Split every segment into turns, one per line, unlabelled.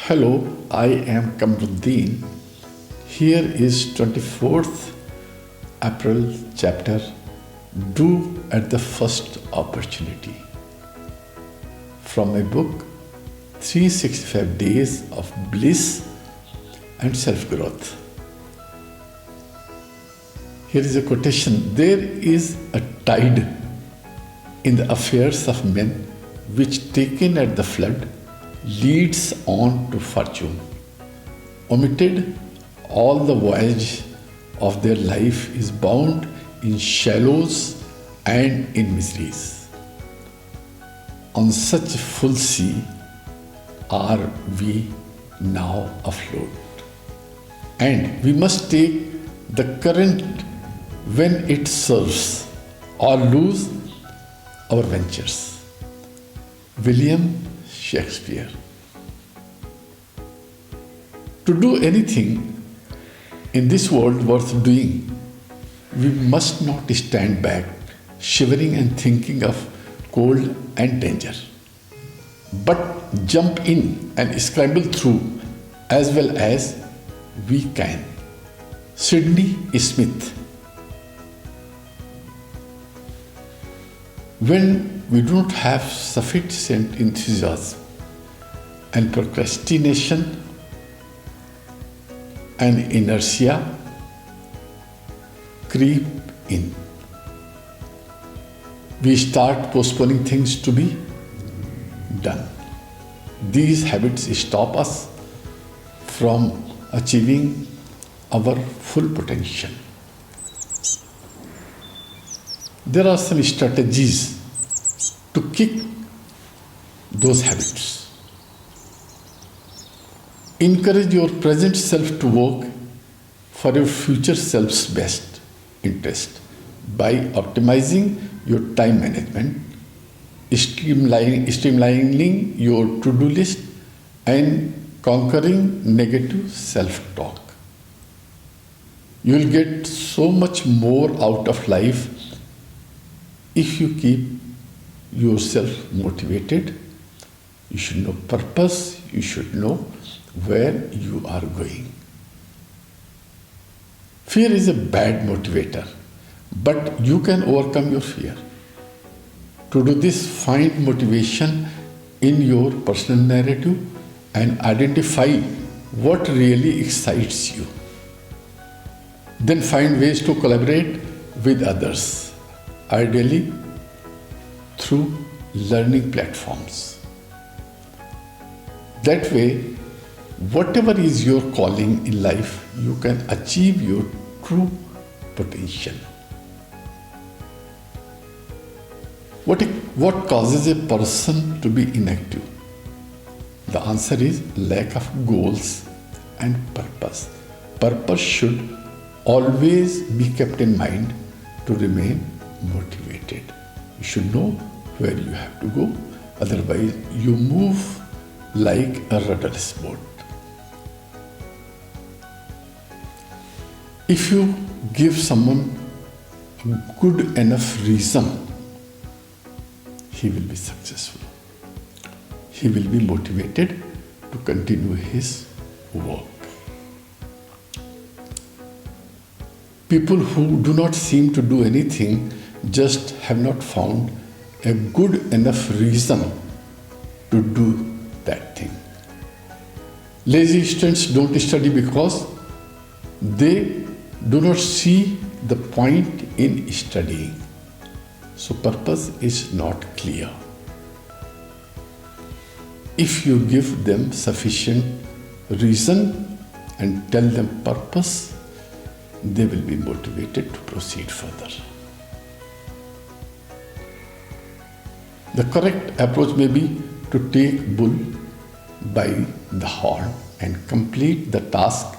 Hello, I am Kamruddin. Here is 24th April chapter, Do at the First Opportunity. From my book, 365 Days of Bliss and Self-Growth. Here is a quotation. There is a tide in the affairs of men which, taken at the flood, leads on to fortune. Omitted, all the voyage of their life is bound in shallows and in miseries. On such a full sea are we now afloat, and we must take the current when it serves, or lose our ventures. William Shakespeare. To do anything in this world worth doing, we must not stand back, shivering and thinking of cold and danger, but jump in and scramble through as well as we can. Syndey Smith. When we do not have sufficient enthusiasm and procrastination and inertia creep in, we start postponing things to be done. These habits stop us from achieving our full potential. There are some strategies to kick those habits. Encourage your present self to work for your future self's best interest by optimizing your time management, streamlining your to-do list, and conquering negative self-talk. You will get so much more out of life if you keep yourself motivated. You should know purpose, you should know where you are going. Fear is a bad motivator, but you can overcome your fear. To do this, find motivation in your personal narrative and identify what really excites you. Then find ways to collaborate with others, ideally through learning platforms. That way, whatever is your calling in life, you can achieve your true potential. What causes a person to be inactive? The answer is lack of goals and purpose. Purpose should always be kept in mind to remain motivated. You should know where you have to go, otherwise you move like a rudderless boat. If you give someone a good enough reason, he will be successful. He will be motivated to continue his work. People who do not seem to do anything just have not found a good enough reason to do that thing. Lazy students don't study because they do not see the point in studying. So purpose is not clear. If you give them sufficient reason and tell them purpose, they will be motivated to proceed further. The correct approach may be to take bull by the horn and complete the task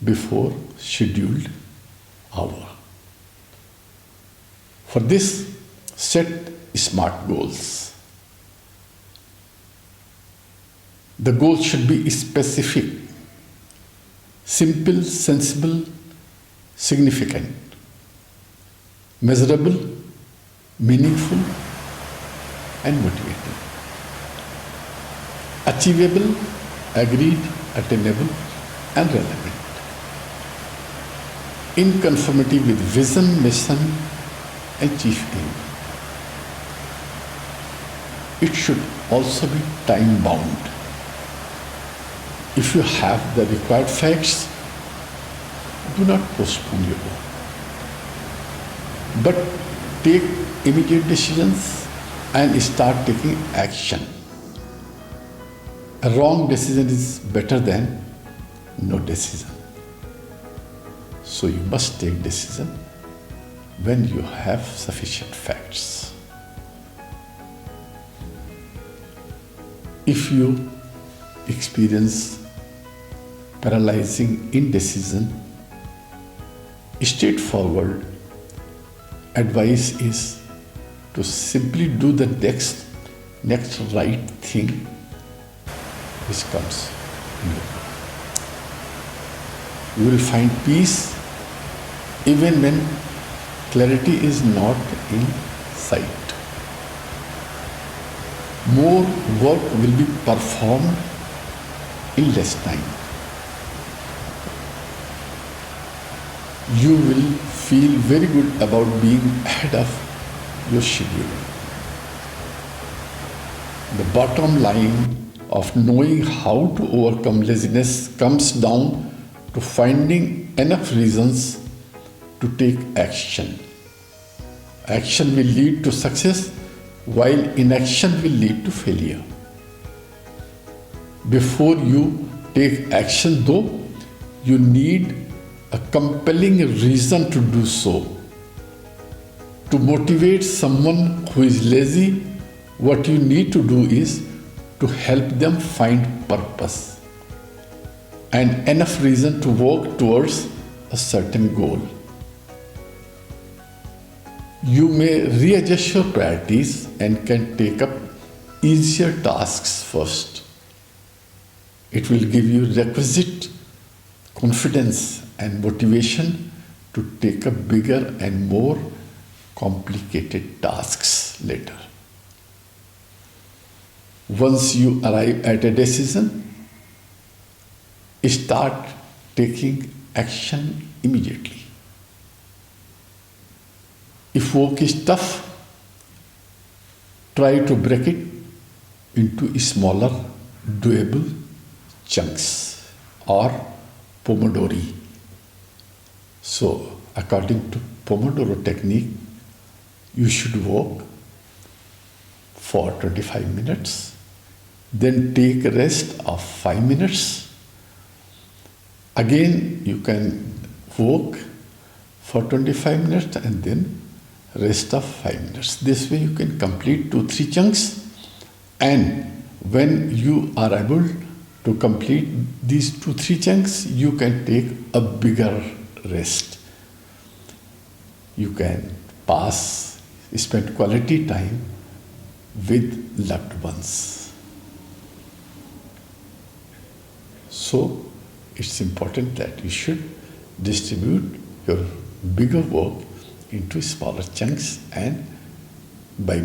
before scheduled hour. For this, set smart goals. The goal should be specific, simple, sensible, significant, measurable, meaningful, and motivating. Achievable agreed, attainable, and relevant. In conformity with vision, mission, and chief aim. It should also be time bound. If you have the required facts, do not postpone your work, but take immediate decisions and start taking action. A wrong decision is better than no decision. So you must take decision when you have sufficient facts. If you experience paralyzing indecision, straightforward advice is to simply do the next right thing which comes in your way. You will find peace even when clarity is not in sight. More work will be performed in less time. You will feel very good about being ahead of your schedule. The bottom line of knowing how to overcome laziness comes down to finding enough reasons to take action. Action will lead to success, while inaction will lead to failure. Before you take action, though, you need a compelling reason to do so. To motivate someone who is lazy, what you need to do is to help them find purpose and enough reason to work towards a certain goal. You may readjust your priorities and can take up easier tasks first. It will give you requisite confidence and motivation to take up bigger and more complicated tasks later. Once you arrive at a decision, start taking action immediately. If work is tough, try to break it into smaller, doable chunks or Pomodori. So, according to Pomodoro technique, you should work for 25 minutes, then take a rest of 5 minutes. Again, you can work for 25 minutes and then rest of 5 minutes. This way you can complete 2-3 chunks, and when you are able to complete these 2-3 chunks, you can take a bigger rest. You can spend quality time with loved ones. So it's important that you should distribute your bigger work into smaller chunks, and by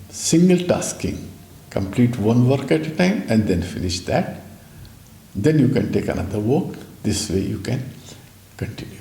single tasking, complete one work at a time and then finish that. Then you can take another work. This way you can continue.